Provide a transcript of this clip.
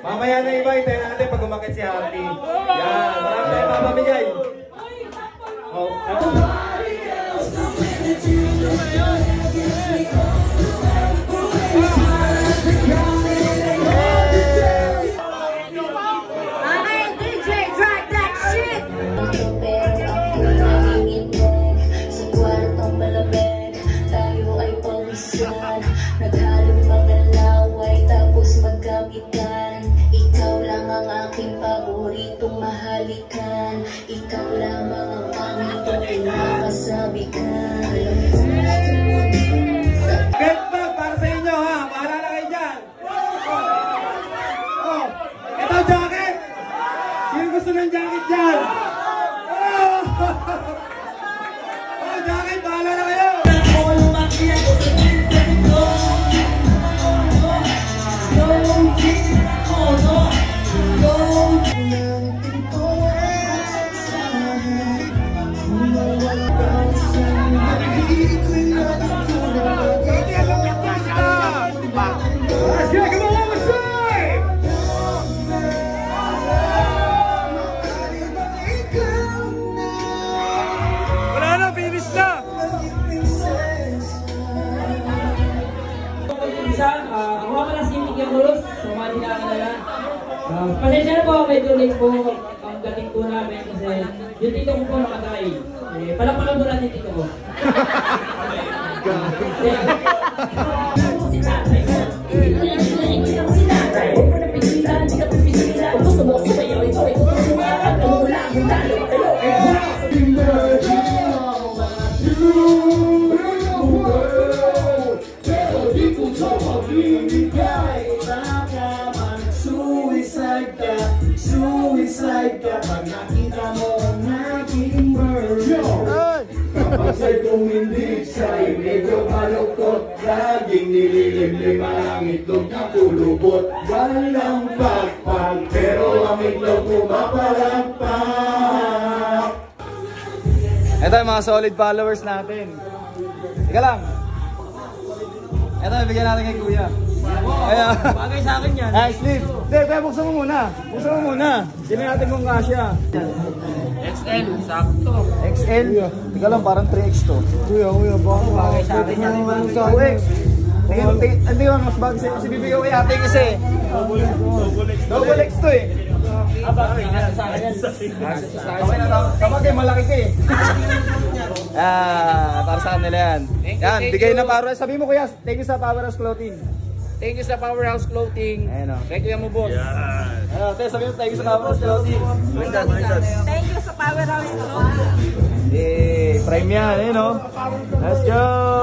Mamaya na iba, hintayin natin pag umakit si Happy. Yan, marami tayong mamamigay. Oh, ikaw lang ang aking paboritong mahalikan. Ikaw lamang ang pangitong pinakasabikan. Get back para sa inyo ha, bahala na kayo dyan. Oh, ito jacket. Sino gusto ng jacket dyan? Oh, jacket, bahala na kayo. Pasensya na po, medyo late po ang dating po namin kasi yung tito ko po nakatay. Palakpakan po natin tito ko. Suicide ka pag nakita mo ang aking bird. Kapag kung hindi siya'y medyo malukot, laging nililimlim ang itlog na pulubot. Walang pakpak, pero ang itlog pumapalakpak. Ito yung mga solid followers natin. Ika lang. Ito, bigyan natin kay Kuya. Ayan. Bagay sa akin yan. Nice sleeve. Hindi, buksan mo muna. Buksan mo muna. Sino natin kung kasya. XL, sakto. XL. Ika lang, parang 3X to. Kuya, Bagay sa akin yan. 2X. Hindi man, mas bagay sa'yo. Kasi bibigyan ko kay ate kasi. Double X to eh. Bagay, nasa sa akin yan. Okay na lang. Kapag malaki ka eh. Para sa kanila yan. Yan, bigay na Powerhouse. Sabi mo kuya, thank you sa Powerhouse Clothing. Thank you sa Powerhouse Clothing. Ayun o. Thank you mo, boss. Te, sabi mo, thank you sa Powerhouse Clothing. Thank you sa Powerhouse Clothing. Prime yan, ayun o. Let's go!